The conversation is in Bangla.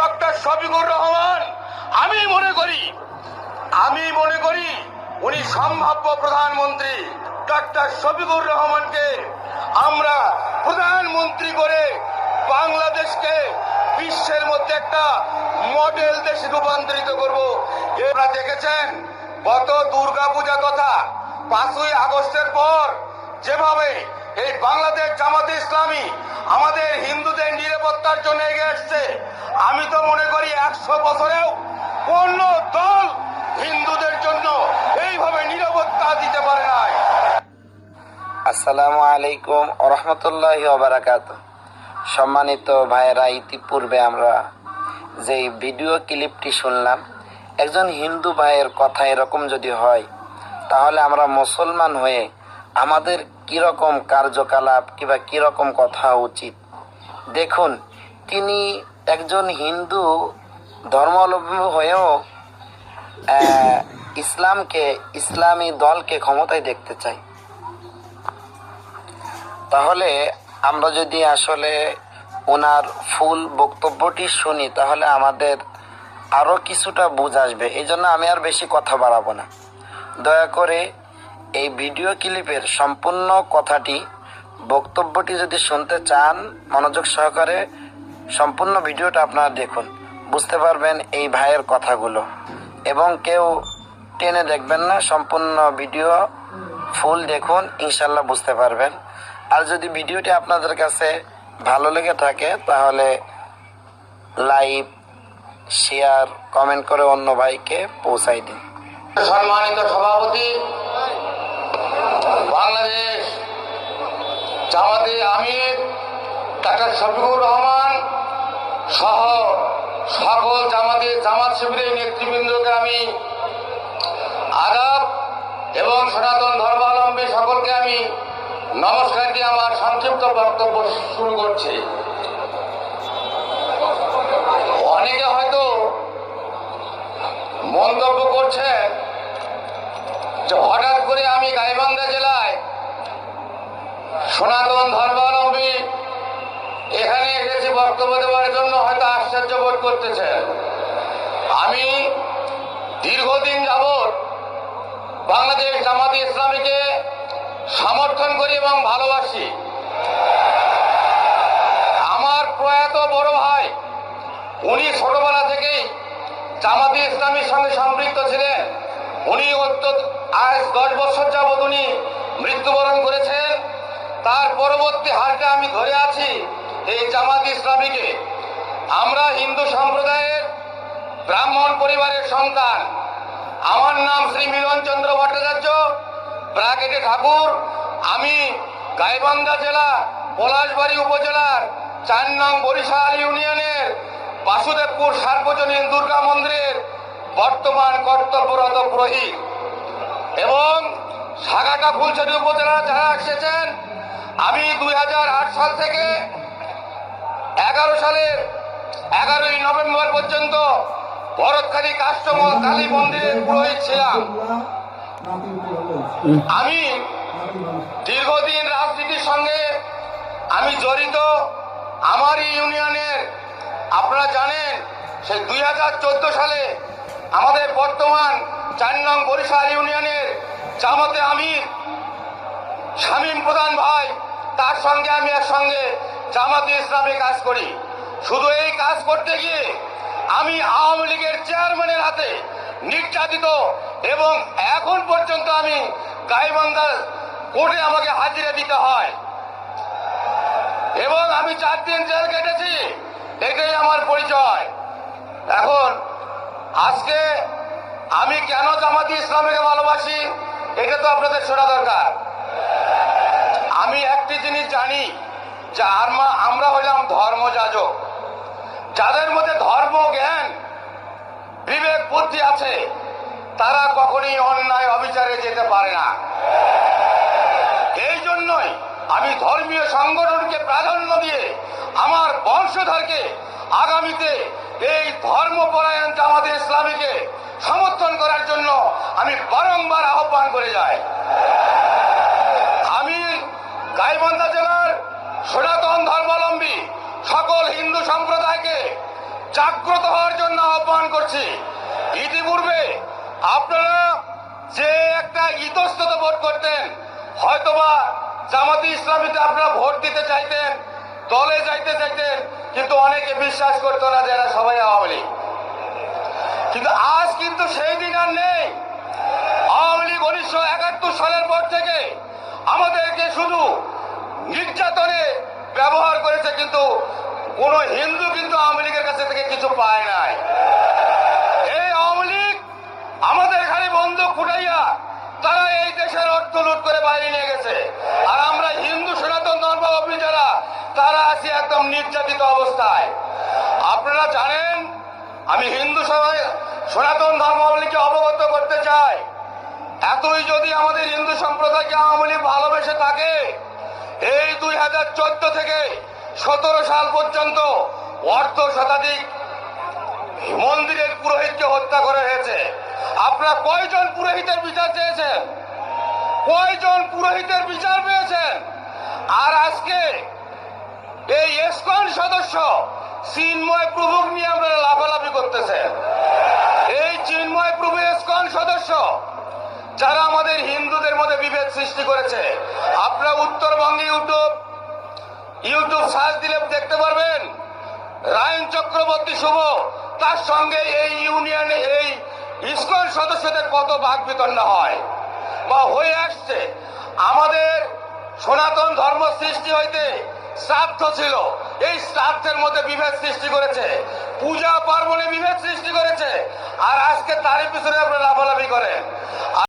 ডক্টর শফিকুর রহমান, আমি মনে করি উনি সম্ভাব্য প্রধানমন্ত্রী। ডক্টর শফিকুর রহমানকে আমরা প্রধানমন্ত্রী করে বাংলাদেশকে বিশ্বের মধ্যে একটা মডেল দেশে রূপান্তরিত করব। আপনারা দেখেছেন গত দুর্গাপূজা তথা 5ই আগস্টের পর যেভাবে এই বাংলাদেশ জামাতে ইসলামী আমাদের হিন্দুদের নিরাপত্তার জন্য এগিয়ে আসছে, আমি তো মনে করি 100 বছরেও কোন দল হিন্দুদের জন্য এইভাবে নিরাপত্তা দিতে পারে নাই। আসসালামু আলাইকুম ওয়া রাহমাতুল্লাহি ওয়া বারাকাতুহু। সম্মানিত ভাইয়েরা, ইতিপূর্বে আমরা যে ভিডিও ক্লিপটি শুনলাম, একজন হিন্দু ভাইয়ের কথা এরকম যদি হয় তাহলে আমরা মুসলমান হয়ে আমাদের কিরকম কার্যকলাপ কিংবা কিরকম কথা উচিত। দেখুন, তিনি একজন হিন্দু ধর্মাবলম্বী হয়েও ইসলামী দলকে ক্ষমতায় দেখতে চাই। তাহলে আমরা যদি আসলে ওনার ফুল বক্তব্যটি শুনি তাহলে আমাদের আরো কিছুটা বুঝ আসবে। এই জন্য আমি আর বেশি কথা বাড়াবো না। দয়া করে এই ভিডিও ক্লিপের সম্পূর্ণ কথাটি বক্তব্যটি যদি শুনতে চান, মনোযোগ সহকারে সম্পূর্ণ ভিডিওটা আপনারা দেখুন, বুঝতে পারবেন এই ভাইয়ের কথাগুলো। এবং কেউ টেনে দেখবেন না, সম্পূর্ণ ভিডিও ফুল দেখুন, ইনশাল্লাহ বুঝতে পারবেন। আর যদি ভিডিওটি আপনাদের কাছে ভালো লেগে থাকে তাহলে লাইক, শেয়ার, কমেন্ট করে অন্য ভাইকে পৌঁছাই দিন। সম্মানিত সভাপতি, বাংলাদেশ জামাতে আমির ডক্টর শফিকুর রহমান সহ সকল জামাত শিবিরের নেতৃবৃন্দকে আমি আদাব এবং সনাতন ধর্মাবলম্বী সকলকে আমি নমস্কার দিয়ে আমার সংক্ষিপ্ত বক্তব্য শুরু করছি। অনেকে হয়তো মন্তব্য করছে যে হঠাৎ করে আমি গাইবান্ধা জেলায় সনাতন ধর্মাবলম্বী এখানে এসেছি বক্তব্য দেওয়ার জন্য, হয়তো আশ্চর্য বোধ করতেছে। আমি দীর্ঘদিন যাবৎ বাংলাদেশ জামাতে ইসলামীকে সমর্থন করি এবং ভালোবাসি। আমার প্রয়াত বড় ভাই, উনি ছোটবেলা থেকেই জামাতে ইসলামীর সঙ্গে সম্পৃক্ত ছিলেন। উনি আজ 10 বছর যাবৎ উনি মৃত্যুবরণ করেছেন। তার পরবর্তী হালটা আমি ধরে আছি এই জামাতে ইসলামীকে। আমরা হিন্দু সম্প্রদায়ের ব্রাহ্মণ পরিবারের সন্তান। আমার নাম শ্রী মিলন চন্দ্র ভট্টাচার্য, ব্রাকেটে ঠাকুর। আমি গাইবান্ধা জেলা পলাশবাড়ী উপজেলার 4 নং বরিশাল ইউনিয়নের বাসুদেবপুর সার্বজনীন দুর্গা মন্দিরের বর্তমান কর্তব্যরত পুরোহিত। এবং সাগাটা ফুলছড়ি উপজেলা যারা এসেছেন, আমি 2008 সাল থেকে 11 সালের 11ই নভেম্বর পর্যন্ত ভরতখালী কাষ্টমল কালী মন্দিরের পুরোহিত ছিলাম। আমি দীর্ঘদিন রাজনীতির সঙ্গে আমি জড়িত। আমার এই ইউনিয়নের আপনারা জানেন, সেই 2014 সালে আমাদের বর্তমান 4 নং বরিশাল ইউনিয়নের জামাতে আমির শামীম প্রধান ভাই, তার সঙ্গে আমি একসঙ্গে জামাতে ইসলামে কাজ করি। শুধু এই কাজ করতে গিয়ে আমি আওয়ামী লীগের চেয়ারম্যানের হাতে নির্যাতিত এবং এখন পর্যন্ত আমি গাইবান্ধা কোর্টে আমাকে হাজিরা দিতে হয় এবং আমি 4 দিন জেল কেটেছি। এটাই আমার পরিচয়। এখন আজকে আমি কেন জামাতে ইসলামীকে ভালোবাসি এটা তো আপনাদের শোনা দরকার। আমি একটি জিনিস জানি যে আমরা হলাম ধর্মযাজক। যাদের মধ্যে ধর্ম জ্ঞান বিবেক বুদ্ধি আছে তারা কখনোই অন্যায় অবিচারে যেতে পারে না। এই জন্যই আমি ধর্মীয় সংগঠনকে প্রাধান্য দিয়ে আমার বংশধরকে আগামীতে এই ধর্মপরায়ণ জামাতে ইসলামীকে সমর্থন করার জন্য আমি বারংবার আহ্বান করে যাই। আমি গাইবান্ধা জেলার সনাতন ধর্মাবলম্বী সকল হিন্দু সম্প্রদায়কে জাগ্রত হওয়ার জন্য আহ্বান করছি। ইতিপূর্বে আপনারা যে একটা ইতস্তত ভোট করতেন, হয়তোবা জামাতে ইসলামীতে আপনারা ভোট দিতে চাইতেন, দলে যাইতে চাইতেন, কিন্তু অনেকে বিশ্বাস করতো না যে এরা সবাই আওয়ামী লীগ। কিন্তু আজ কিন্তু সেই দিন আর নেই। আওয়ামী লীগ 1971 সালের পর থেকে আমাদেরকে শুধু নির্যাতনে ব্যবহার করেছে, কিন্তু কোন হিন্দু কিন্তু আওয়ামী লীগের কাছে থেকে কিছু পায় নাই। এই আওয়ামী লীগ আমাদের খালি বন্দুক ফুটাইয়া তারা এই দেশের অর্থ লুট করে বাইরে নিয়ে গেছে, আর আমরা হিন্দু সনাতন ধর্মাবলম্বী যারা তারা আছি একদম নির্যাতিত অবস্থায়। আপনারা জানেন, আমি হিন্দু সনাতন ধর্মাবলম্বীকে অবগত করতে চাই, এতই যদি আমাদের হিন্দু সম্প্রদায়কে আওয়ামী লীগ ভালোবেসে থাকে, এই 2014 থেকে 17 সাল পর্যন্ত অর্ধ শতাধিক মন্দিরের পুরোহিতকে হত্যা করা হয়েছে। আপনারা কয়জন পুরোহিতের বিচার চেয়েছেন? কয়জন পুরোহিতের বিচার পেয়েছেন? আর আজকে এই ইসকন সদস্য চিন্ময় প্রভুক নিয়ে আপনারা লাফালাফি করতেছেন। এই চিন্ময় প্রভু ইসকন সদস্য যারা আমাদের হিন্দুদের মধ্যে বিভেদ সৃষ্টি করেছে। আপনারা উত্তরবঙ্গে ইউটিউব সার্চ দিলে দেখতে পারবেন, রায়ন চক্রবর্তী শুভ তার সঙ্গে এই ইউনিয়নে এই ইসকন সদস্যদের কত ভাগ বিতরণ হয় বা হয়ে আসছে। আমাদের সনাতন ধর্ম সৃষ্টি হইতে শ্রাদ্ধ ছিল, এই শ্রাদ্ধের মধ্যে বিভেদ সৃষ্টি করেছে, পূজা পার্বণে বিভেদ সৃষ্টি করেছে, আর আজকে তারই পিছনে আপনারা লাফালাফি করেন।